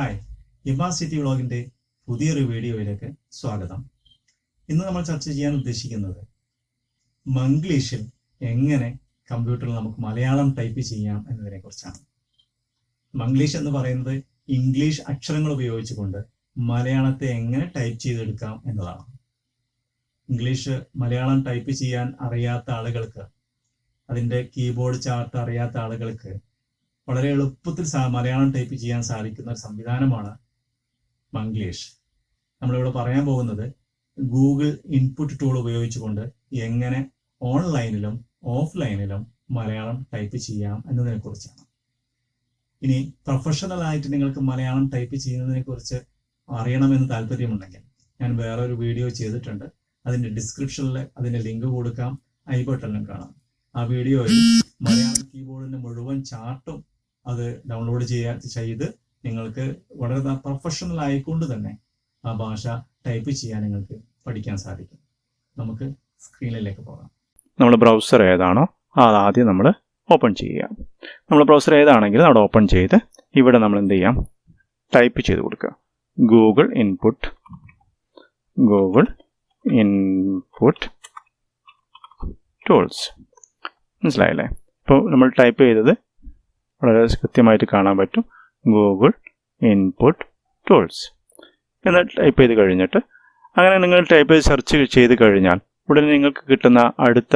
Hi, ഇമാസിറ്റി വ്ളോഗിൻ്റെ പുതിയൊരു വീഡിയോയിലേക്ക് സ്വാഗതം. ഇന്ന് നമ്മൾ ചർച്ച ചെയ്യാൻ ഉദ്ദേശിക്കുന്നത് മംഗ്ലീഷിൽ എങ്ങനെ കമ്പ്യൂട്ടറിൽ നമുക്ക് മലയാളം ടൈപ്പ് ചെയ്യാം എന്നതിനെ കുറിച്ചാണ്. മംഗ്ലീഷ് എന്ന് പറയുന്നത് ഇംഗ്ലീഷ് അക്ഷരങ്ങൾ ഉപയോഗിച്ചുകൊണ്ട് മലയാളത്തെ എങ്ങനെ ടൈപ്പ് ചെയ്തെടുക്കാം എന്നതാണ്. ഇംഗ്ലീഷ് മലയാളം ടൈപ്പ് ചെയ്യാൻ അറിയാത്ത ആളുകൾക്ക്, അതിൻ്റെ കീബോർഡ് ചാർട്ട് അറിയാത്ത ആളുകൾക്ക് വളരെ എളുപ്പത്തിൽ മലയാളം ടൈപ്പ് ചെയ്യാൻ സാധിക്കുന്ന ഒരു സംവിധാനമാണ് മംഗ്ലീഷ്. നമ്മളിവിടെ പറയാൻ പോകുന്നത് ഗൂഗിൾ ഇൻപുട്ട് ടൂൾ ഉപയോഗിച്ചുകൊണ്ട് എങ്ങനെ ഓൺലൈനിലും ഓഫ്ലൈനിലും മലയാളം ടൈപ്പ് ചെയ്യാം എന്നതിനെ കുറിച്ചാണ്. ഇനി പ്രൊഫഷണൽ ആയിട്ട് നിങ്ങൾക്ക് മലയാളം ടൈപ്പ് ചെയ്യുന്നതിനെ കുറിച്ച് അറിയണമെന്ന് താല്പര്യമുണ്ടെങ്കിൽ ഞാൻ വേറൊരു വീഡിയോ ചെയ്തിട്ടുണ്ട്. അതിൻ്റെ ഡിസ്ക്രിപ്ഷനിൽ അതിൻ്റെ ലിങ്ക് കൊടുക്കാം, ഐ ബട്ടണിലും കാണാം. ആ വീഡിയോയിൽ മലയാളം കീബോർഡിൻ്റെ മുഴുവൻ ചാർട്ടും അത് ഡൗൺലോഡ് ചെയ്ത് നിങ്ങൾക്ക് വളരെ പ്രൊഫഷണൽ ആയിക്കൊണ്ട് തന്നെ ആ ഭാഷ ടൈപ്പ് ചെയ്യാൻ നിങ്ങൾക്ക് പഠിക്കാൻ സാധിക്കും. നമുക്ക് സ്ക്രീനിലേക്ക് പോകാം. നമ്മൾ ബ്രൗസർ ഏതാണോ അത് ആദ്യം നമ്മൾ ഓപ്പൺ ചെയ്യുക. നമ്മൾ ബ്രൗസർ ഏതാണെങ്കിൽ അവിടെ ഓപ്പൺ ചെയ്ത് ഇവിടെ നമ്മൾ എന്ത് ചെയ്യാം, ടൈപ്പ് ചെയ്ത് കൊടുക്കുക. Google input tools. മനസ്സിലായില്ലേ? ഇപ്പോൾ നമ്മൾ ടൈപ്പ് ചെയ്തത് വളരെ കൃത്യമായിട്ട് കാണാൻ പറ്റും. ഗൂഗിൾ ഇൻപുട്ട് ടൂൾസ് എന്ന് ടൈപ്പ് ചെയ്ത് കഴിഞ്ഞിട്ട് അങ്ങനെ നിങ്ങൾ ടൈപ്പ് ചെയ്ത് സെർച്ച് ചെയ്ത് കഴിഞ്ഞാൽ ഉടനെ നിങ്ങൾക്ക് കിട്ടുന്ന അടുത്ത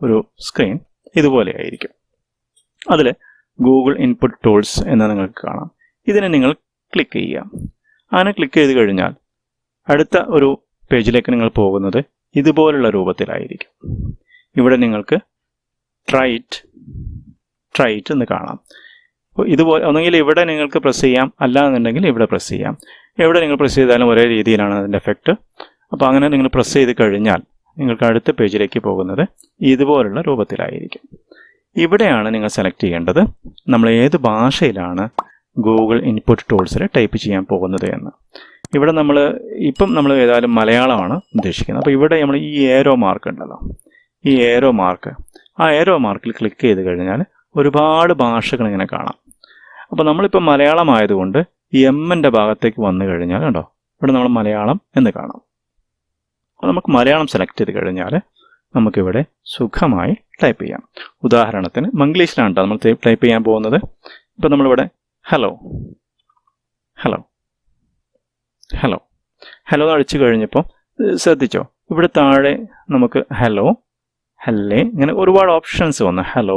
ഒരു സ്ക്രീൻ ഇതുപോലെ ആയിരിക്കും. അതിൽ ഗൂഗിൾ ഇൻപുട്ട് ടൂൾസ് എന്ന് നിങ്ങൾക്ക് കാണാം. ഇതിനെ നിങ്ങൾ ക്ലിക്ക് ചെയ്യുക. അങ്ങനെ ക്ലിക്ക് ചെയ്ത് കഴിഞ്ഞാൽ അടുത്ത ഒരു പേജിലേക്ക് നിങ്ങൾ പോകുന്നത് ഇതുപോലുള്ള രൂപത്തിലായിരിക്കും. ഇവിടെ നിങ്ങൾക്ക് ട്രൈറ്റ് എന്ന് കാണാം. അപ്പോൾ ഇതുപോലെ ഒന്നെങ്കിൽ ഇവിടെ നിങ്ങൾക്ക് പ്രസ് ചെയ്യാം, അല്ലാന്നുണ്ടെങ്കിൽ ഇവിടെ പ്രസ് ചെയ്യാം. എവിടെ നിങ്ങൾ പ്രസ് ചെയ്താലും ഒരേ രീതിയിലാണ് അതിൻ്റെ എഫക്റ്റ്. അപ്പോൾ അങ്ങനെ നിങ്ങൾ പ്രസ് ചെയ്ത് കഴിഞ്ഞാൽ നിങ്ങൾക്ക് അടുത്ത പേജിലേക്ക് പോകുന്നത് ഇതുപോലുള്ള രൂപത്തിലായിരിക്കും. ഇവിടെയാണ് നിങ്ങൾ സെലക്ട് ചെയ്യേണ്ടത് നമ്മൾ ഏത് ഭാഷയിലാണ് ഗൂഗിൾ ഇൻപുട്ട് ടൂൾസിൽ ടൈപ്പ് ചെയ്യാൻ പോകുന്നത് എന്ന്. ഇവിടെ ഇപ്പം നമ്മൾ ഏതായാലും മലയാളമാണ് ഉദ്ദേശിക്കുന്നത്. അപ്പോൾ ഇവിടെ നമ്മൾ ഈ ഏരോ മാർക്ക് ഉണ്ടല്ലോ, ഈ ഏരോ മാർക്കിൽ ക്ലിക്ക് ചെയ്ത് കഴിഞ്ഞാൽ ഒരുപാട് ഭാഷകൾ ഇങ്ങനെ കാണാം. അപ്പോൾ നമ്മളിപ്പോൾ മലയാളം ആയതുകൊണ്ട് എമ്മിൻ്റെ ഭാഗത്തേക്ക് വന്നു കഴിഞ്ഞാൽ കണ്ടോ, ഇവിടെ നമ്മൾ മലയാളം എന്ന് കാണാം. അപ്പോൾ നമുക്ക് മലയാളം സെലക്ട് ചെയ്ത് കഴിഞ്ഞാൽ നമുക്കിവിടെ സുഖമായി ടൈപ്പ് ചെയ്യാം. ഉദാഹരണത്തിന് മംഗ്ലീഷിലാണ് നമ്മൾ ടൈപ്പ് ചെയ്യാൻ പോകുന്നത്. ഇപ്പോൾ നമ്മളിവിടെ ഹലോ എന്ന് അടിച്ചു കഴിഞ്ഞപ്പോൾ ശ്രദ്ധിച്ചോ, ഇവിടെ താഴെ നമുക്ക് ഹല്ലേ ഇങ്ങനെ ഒരുപാട് ഓപ്ഷൻസ് വന്നു. ഹലോ.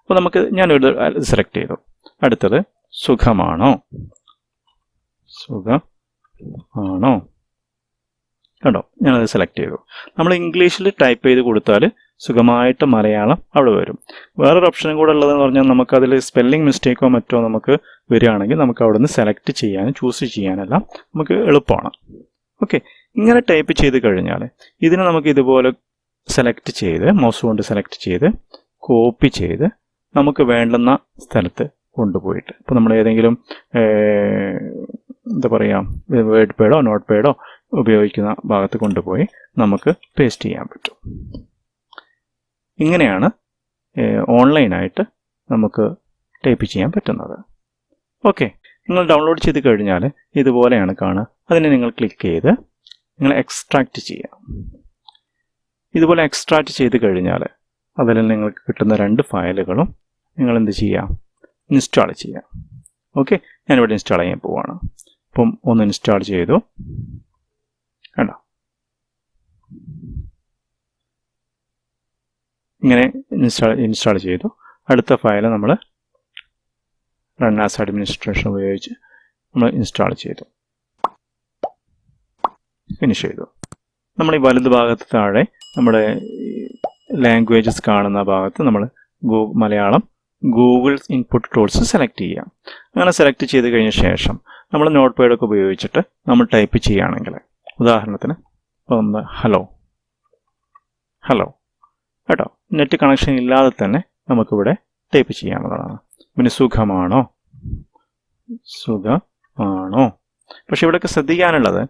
അപ്പോൾ ഞാനിവിടെ സെലക്ട് ചെയ്തു. അടുത്തത് സുഖമാണോ കണ്ടോ, ഞാനത് സെലക്ട് ചെയ്തു. നമ്മൾ ഇംഗ്ലീഷിൽ ടൈപ്പ് ചെയ്ത് കൊടുത്താൽ സുഖമായിട്ട് മലയാളം അവിടെ വരും. വേറൊരു ഓപ്ഷനും കൂടെ ഉള്ളതെന്ന് പറഞ്ഞാൽ നമുക്കതിൽ സ്പെല്ലിംഗ് മിസ്റ്റേക്കോ മറ്റോ നമുക്ക് വരികയാണെങ്കിൽ നമുക്ക് അവിടെ നിന്ന് സെലക്ട് ചെയ്യാനും ചൂസ് ചെയ്യാനെല്ലാം നമുക്ക് എളുപ്പമാണ്. ഓക്കെ, ഇങ്ങനെ ടൈപ്പ് ചെയ്ത് കഴിഞ്ഞാൽ ഇതിനെ നമുക്ക് ഇതുപോലെ സെലക്ട് ചെയ്ത് മൗസ് കൊണ്ട് സെലക്ട് ചെയ്ത് കോപ്പി ചെയ്ത് നമുക്ക് വേണ്ടുന്ന സ്ഥലത്ത് കൊണ്ടുപോയിട്ട്, ഇപ്പോൾ നമ്മൾ ഏതെങ്കിലും എന്താ പറയുക വേർഡ് പേഡോ നോട്ട് പേഡോ ഉപയോഗിക്കുന്ന ഭാഗത്ത് കൊണ്ടുപോയി നമുക്ക് പേസ്റ്റ് ചെയ്യാൻ പറ്റും. ഇങ്ങനെയാണ് ഓൺലൈനായിട്ട് നമുക്ക് ടൈപ്പ് ചെയ്യാൻ പറ്റുന്നത്. ഓക്കെ, നിങ്ങൾ ഡൗൺലോഡ് ചെയ്ത് കഴിഞ്ഞാൽ ഇതുപോലെയാണ് കാണുക. അതിനെ നിങ്ങൾ ക്ലിക്ക് ചെയ്ത് നിങ്ങൾ എക്സ്ട്രാക്റ്റ് ചെയ്യുക. ഇതുപോലെ എക്സ്ട്രാക്റ്റ് ചെയ്ത് കഴിഞ്ഞാൽ അതിൽ നിങ്ങൾക്ക് കിട്ടുന്ന 2 ഫയലുകളും നിങ്ങൾ എന്ത് ചെയ്യുക, ഇൻസ്റ്റാൾ ചെയ്യുക. ഓക്കെ, ഞാനിവിടെ ഇൻസ്റ്റാൾ ചെയ്യാൻ പോവുകയാണ്. അപ്പം ഒന്ന് ഇൻസ്റ്റാൾ ചെയ്തു കണ്ടോ, ഇങ്ങനെ ഇൻസ്റ്റാൾ ചെയ്തു. അടുത്ത ഫയൽ നമ്മൾ റൺ ആസ് അഡ്മിനിസ്ട്രേഷൻ ഉപയോഗിച്ച് നമ്മൾ ഇൻസ്റ്റാൾ ചെയ്തു, ഫിനിഷ് ചെയ്തു. നമ്മൾ ഈ വലത് ഭാഗത്ത് താഴെ നമ്മുടെ ലാംഗ്വേജസ് കാണുന്ന ഭാഗത്ത് നമ്മൾ Malayalam Google input tools select ചെയ്യാം. അങ്ങനെ സെലക്ട് ചെയ്ത് കഴിഞ്ഞ ശേഷം നമ്മൾ നോട്ട് പാഡൊക്കെ ഉപയോഗിച്ചിട്ട് നമ്മൾ ടൈപ്പ് ചെയ്യുകയാണെങ്കിൽ, ഉദാഹരണത്തിന് ഒന്ന് ഹലോ കേട്ടോ, നെറ്റ് കണക്ഷൻ ഇല്ലാതെ തന്നെ നമുക്കിവിടെ ടൈപ്പ് ചെയ്യാവുന്നതാണ്. പിന്നെ സുഖമാണോ. പക്ഷെ ഇവിടെയൊക്കെ ശ്രദ്ധിക്കാനുള്ളത്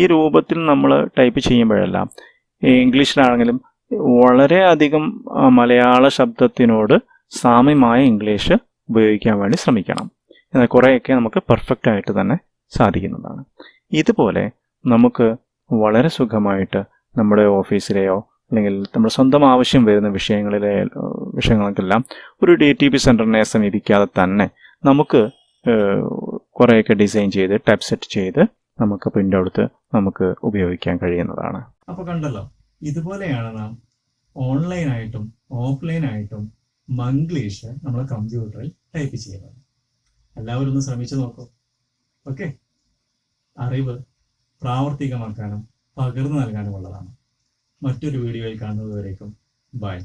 ഈ രൂപത്തിൽ നമ്മൾ ടൈപ്പ് ചെയ്യുമ്പോഴെല്ലാം ഇംഗ്ലീഷിലാണെങ്കിലും വളരെയധികം മലയാള ശബ്ദത്തിനോട് സാമ്യമായ ഇംഗ്ലീഷ് ഉപയോഗിക്കാൻ വേണ്ടി ശ്രമിക്കണം. എന്നാൽ കുറേയൊക്കെ നമുക്ക് പെർഫെക്റ്റ് ആയിട്ട് തന്നെ സാധിക്കുന്നതാണ്. ഇതുപോലെ നമുക്ക് വളരെ സുഖമായിട്ട് നമ്മുടെ ഓഫീസിലെയോ അല്ലെങ്കിൽ നമ്മുടെ സ്വന്തം ആവശ്യം വരുന്ന വിഷയങ്ങൾക്കെല്ലാം ഒരു DTP സെൻറ്ററിനെ സമീപിക്കാതെ തന്നെ നമുക്ക് കുറേയൊക്കെ ഡിസൈൻ ചെയ്ത് ടൈപ്പ് സെറ്റ് ചെയ്ത് നമുക്ക് പ്രിൻ്റ് എടുത്ത് നമുക്ക് ഉപയോഗിക്കാൻ കഴിയുന്നതാണ്. അപ്പോൾ കണ്ടല്ലോ, ഇതുപോലെയാണ് നാം ഓൺലൈനായിട്ടും ഓഫ്ലൈനായിട്ടും മംഗ്ലീഷ് നമ്മുടെ കമ്പ്യൂട്ടറിൽ ടൈപ്പ് ചെയ്യുന്നത്. എല്ലാവരും ഒന്ന് ശ്രമിച്ചു നോക്കൂ. ഓക്കെ, അറിവ് പ്രാവർത്തികമാക്കാനും പകർന്നു നൽകാനുമുള്ളതാണ്. മറ്റൊരു വീഡിയോയിൽ കാണുന്നതുവരേക്കും ബൈ.